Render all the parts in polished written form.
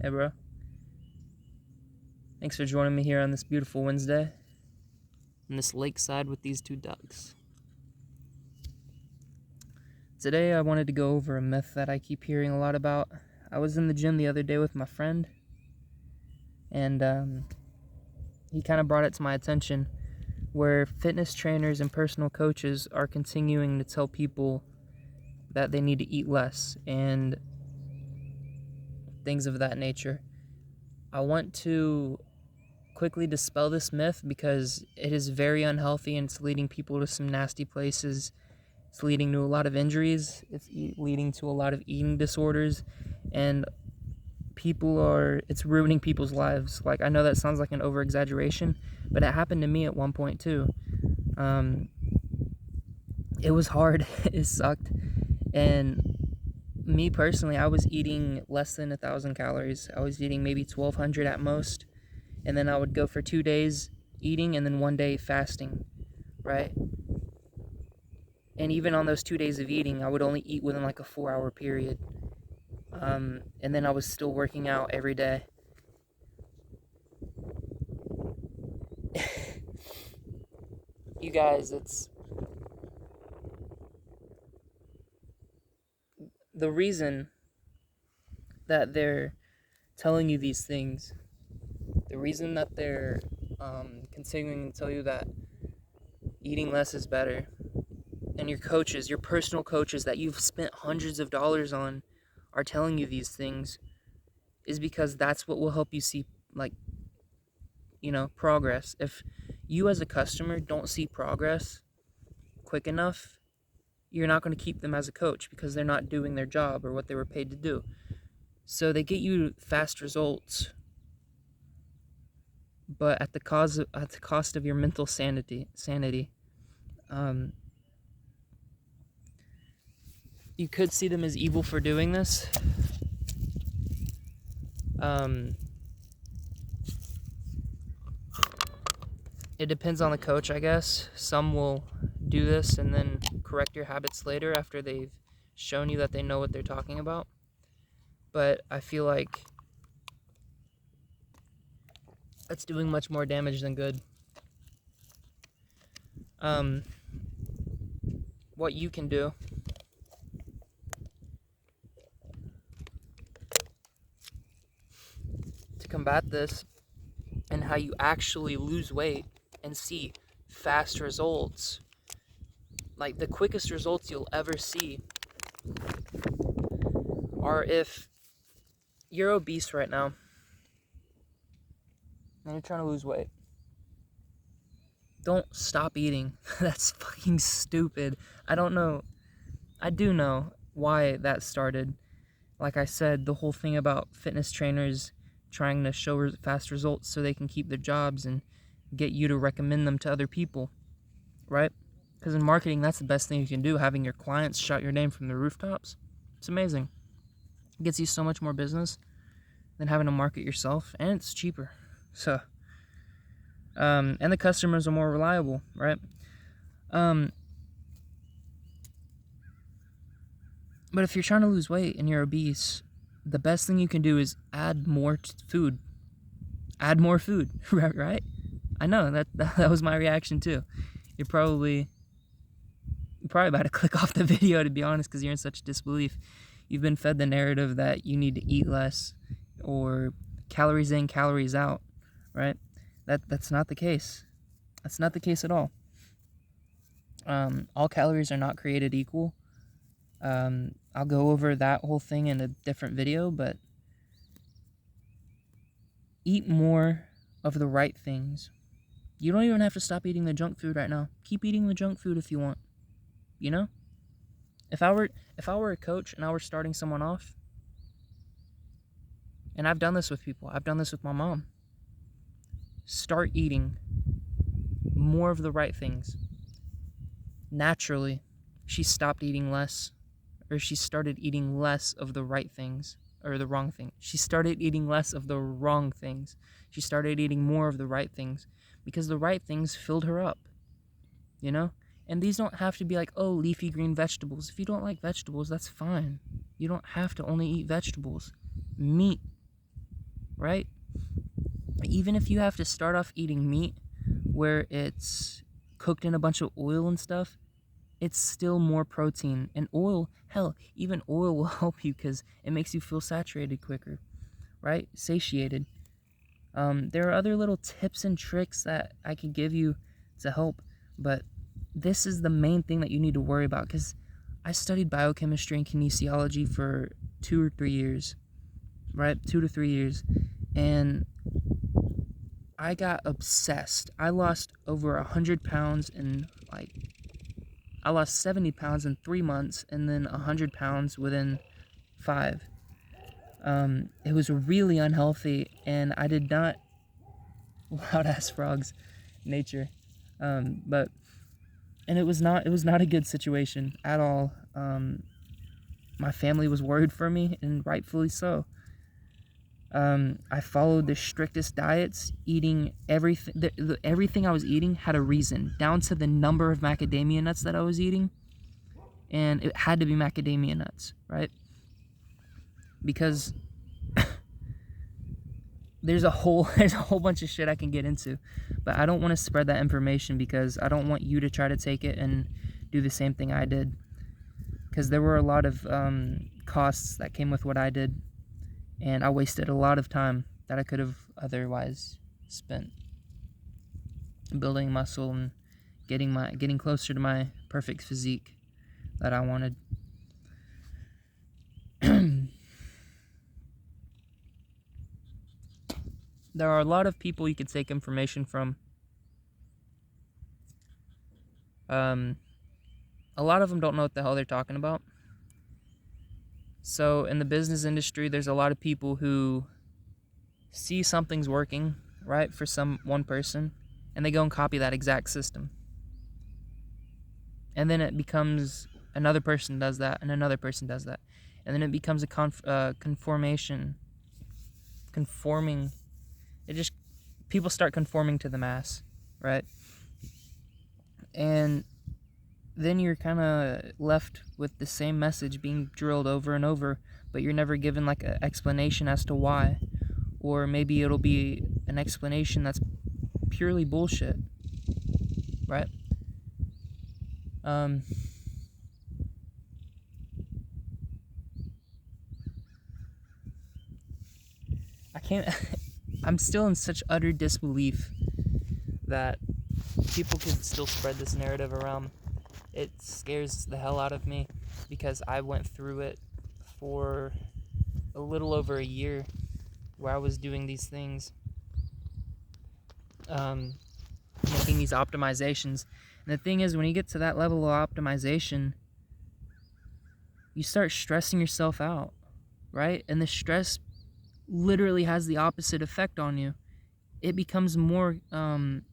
Hey, bro. Thanks for joining me here on this beautiful Wednesday on this lakeside with these two ducks. Today, I wanted to go over a myth that I keep hearing a lot about. I was in the gym the other day with my friend, and he kind of brought it to my attention where fitness trainers and personal coaches are continuing to tell people that they need to eat less and things of that nature. I want to quickly dispel this myth because it is very unhealthy and it's leading people to some nasty places. It's leading to a lot of injuries. It's leading to a lot of eating disorders, and it's ruining people's lives. Like, I know that sounds like an over-exaggeration, but it happened to me at one point too. It was hard. It sucked. And me personally, I was eating less than 1,000 calories. I was eating maybe 1,200 at most. And then I would go for 2 days eating and then 1 day fasting, right? And even on those 2 days of eating, I would only eat within like a 4-hour period. And then I was still working out every day. You guys, it's the reason that they're telling you these things. The reason that they're continuing to tell you that eating less is better, and your coaches, your personal coaches that you've spent hundreds of dollars on, are telling you these things, is because that's what will help you see, progress. If you as a customer don't see progress quick enough, you're not going to keep them as a coach because they're not doing their job or what they were paid to do. So they get you fast results, but at the cost of your mental sanity. You could see them as evil for doing this. It depends on the coach, I guess. Some will do this and then correct your habits later after they've shown you that they know what they're talking about. But I feel like that's doing much more damage than good. What you can do to combat this and how you actually lose weight and see fast results, like the quickest results you'll ever see, are if you're obese right now and you're trying to lose weight. Don't stop eating. That's fucking stupid. I don't know. I do know why that started. Like I said, the whole thing about fitness trainers trying to show fast results so they can keep their jobs and get you to recommend them to other people, right? Because in marketing, that's the best thing you can do. Having your clients shout your name from the rooftops, it's amazing. It gets you so much more business than having to market yourself, and it's cheaper. So, and the customers are more reliable, right? But if you're trying to lose weight and you're obese, the best thing you can do is add more food. Add more food, right? I know that was my reaction too. You're probably about to click off the video, to be honest, because you're in such disbelief. You've been fed the narrative that you need to eat less, or calories in, calories out, right? That's not the case. That's not the case at all. All calories are not created equal. I'll go over that whole thing in a different video, but eat more of the right things. You don't even have to stop eating the junk food right now. Keep eating the junk food if you want. You know? If I were a coach and I were starting someone off, and I've done this with people. I've done this with my mom. Start eating more of the right things. Naturally, she stopped eating less, or she started eating less of the right things, or the wrong thing. She started eating less of the wrong things. She started eating more of the right things, because the right things filled her up, you know? And these don't have to be like, oh, leafy green vegetables. If you don't like vegetables, that's fine. You don't have to only eat vegetables. Meat right? Even if you have to start off eating meat where it's cooked in a bunch of oil and stuff, it's still more protein. And oil, hell, even oil will help you because it makes you feel saturated quicker, right? Satiated. There are other little tips and tricks that I could give you to help, but this is the main thing that you need to worry about, because I studied biochemistry and kinesiology for 2 or 3 years, right? 2 to 3 years, and I got obsessed. I lost over 100 pounds I lost 70 pounds in 3 months, and then 100 pounds within 5. It was really unhealthy, and I did not, loud ass frogs, nature, but, and it was not a good situation at all. My family was worried for me, and rightfully so. I followed the strictest diets, eating everything. Everything I was eating had a reason, down to the number of macadamia nuts that I was eating, and it had to be macadamia nuts, right? Because there's a whole bunch of shit I can get into, but I don't want to spread that information because I don't want you to try to take it and do the same thing I did. Because there were a lot of costs that came with what I did, and I wasted a lot of time that I could have otherwise spent building muscle and getting closer to my perfect physique that I wanted. There are a lot of people you could take information from. A lot of them don't know what the hell they're talking about. So in the business industry, there's a lot of people who see something's working, right, for one person, and they go and copy that exact system. And then it becomes another person does that, and another person does that. And then it becomes a conforming. People start conforming to the mass, right? And then you're kind of left with the same message being drilled over and over, but you're never given like an explanation as to why. Or maybe it'll be an explanation that's purely bullshit, right? I can't I'm still in such utter disbelief that people could still spread this narrative around. It scares the hell out of me because I went through it for a little over a year where I was doing these things, making these optimizations. And the thing is, when you get to that level of optimization, you start stressing yourself out, right? And the stress literally has the opposite effect on you. It becomes more fucking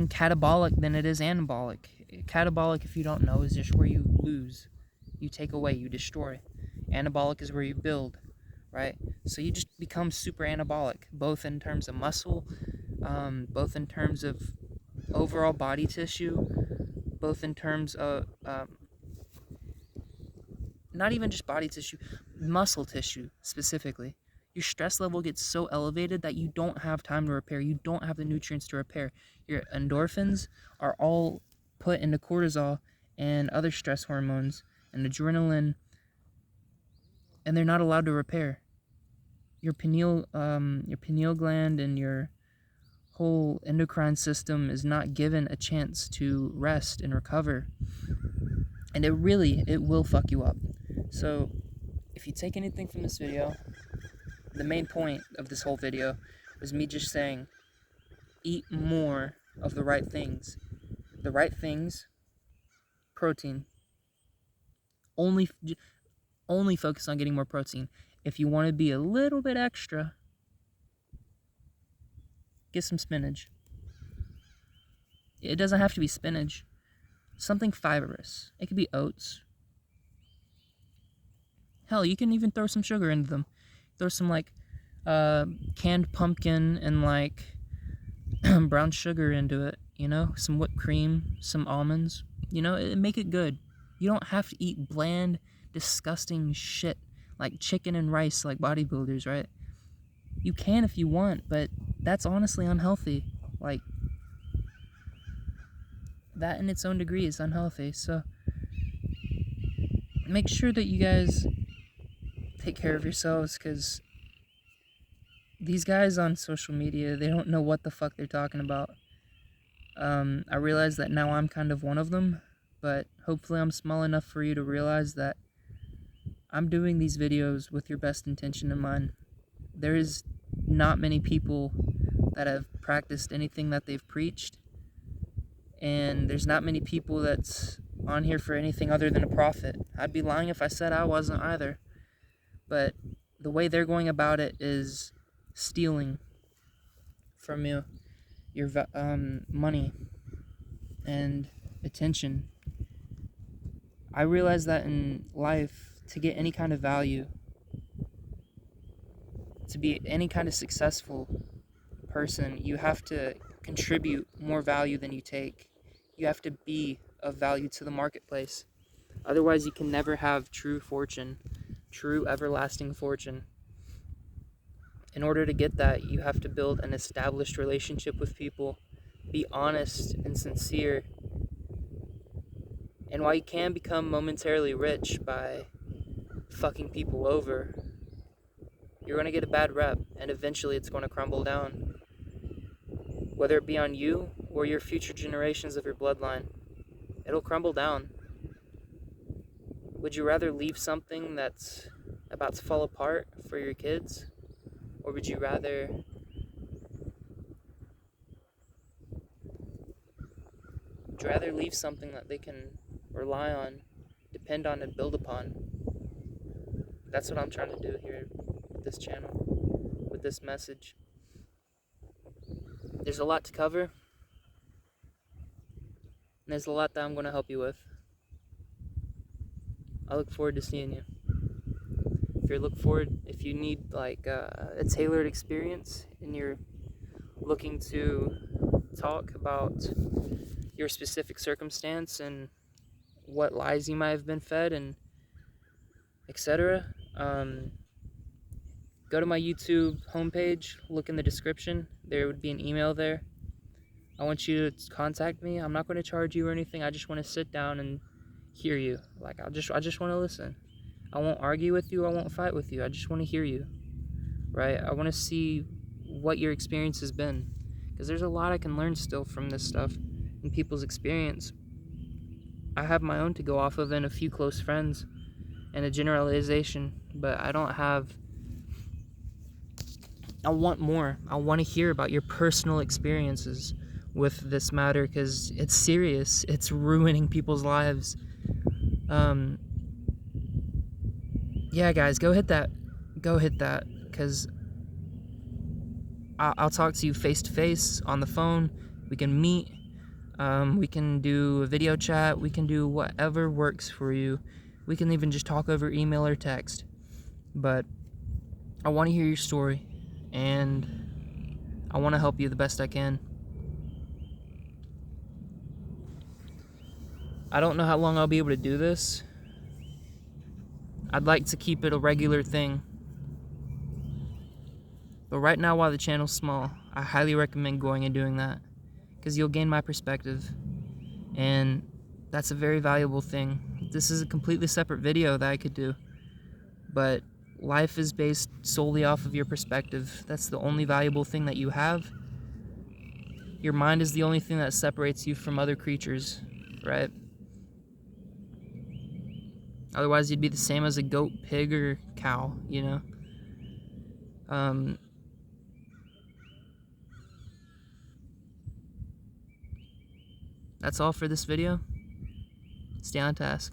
catabolic than it is anabolic. Catabolic, if you don't know, is just where you lose, you take away, you destroy. Anabolic is where you build, right? So you just become super anabolic, both in terms of muscle, both in terms of overall body tissue, both in terms of not even just body tissue, muscle tissue specifically. Your stress level gets so elevated that you don't have time to repair. You don't have the nutrients to repair. Your endorphins are all put into cortisol and other stress hormones and adrenaline, and they're not allowed to repair. Your pineal gland and your whole endocrine system is not given a chance to rest and recover, and it will fuck you up. So if you take anything from this video, the main point of this whole video was me just saying, eat more of the right things. The right things, protein. Only focus on getting more protein. If you want to be a little bit extra, get some spinach. It doesn't have to be spinach. Something fibrous. It could be oats. Hell, you can even throw some sugar into them. Throw some canned pumpkin and brown sugar into it, some whipped cream, some almonds, make it good. You don't have to eat bland, disgusting shit like chicken and rice like bodybuilders, right? You can if you want, but that's honestly unhealthy. Like, that in its own degree is unhealthy. So make sure that you guys take care of yourselves, because these guys on social media, they don't know what the fuck they're talking about. I realize that now I'm kind of one of them, but hopefully I'm small enough for you to realize that I'm doing these videos with your best intention in mind. There is not many people that have practiced anything that they've preached, and there's not many people that's on here for anything other than a profit. I'd be lying if I said I wasn't either. But the way they're going about it is stealing from you your money and attention. I realize that in life, to get any kind of value, to be any kind of successful person, you have to contribute more value than you take. You have to be of value to the marketplace. Otherwise, you can never have true fortune, true everlasting fortune. In order to get that, you have to build an established relationship with people, be honest and sincere. And while you can become momentarily rich by fucking people over, you're going to get a bad rep, and eventually it's going to crumble down. Whether it be on you or your future generations of your bloodline, it'll crumble down. Would you rather leave something that's about to fall apart for your kids? Or would you rather leave something that they can rely on, depend on, and build upon? That's what I'm trying to do here with this channel, with this message. There's a lot to cover, and there's a lot that I'm going to help you with. I look forward to seeing you. If you need like a tailored experience and you're looking to talk about your specific circumstance and what lies you might have been fed and etc., go to my YouTube homepage, look in the description. There would be an email there. I want you to contact me. I'm not going to charge you or anything. I just want to sit down and hear you. Like, I just want to listen. I won't argue with you. I won't fight with you. I just want to hear you, right? I want to see what your experience has been, because there's a lot I can learn still from this stuff and people's experience. I have my own to go off of and a few close friends and a generalization, but I want more. I want to hear about your personal experiences with this matter, because it's serious. It's ruining people's lives. Yeah, guys, go hit that, because I'll talk to you face to face on the phone. We can meet. We can do a video chat. We can do whatever works for you. We can even just talk over email or text. But I want to hear your story, and I want to help you the best I can. I don't know how long I'll be able to do this. I'd like to keep it a regular thing. But right now, while the channel's small, I highly recommend going and doing that, because you'll gain my perspective, and that's a very valuable thing. This is a completely separate video that I could do, but life is based solely off of your perspective. That's the only valuable thing that you have. Your mind is the only thing that separates you from other creatures, right? Otherwise, you'd be the same as a goat, pig, or cow, you know? That's all for this video. Stay on task.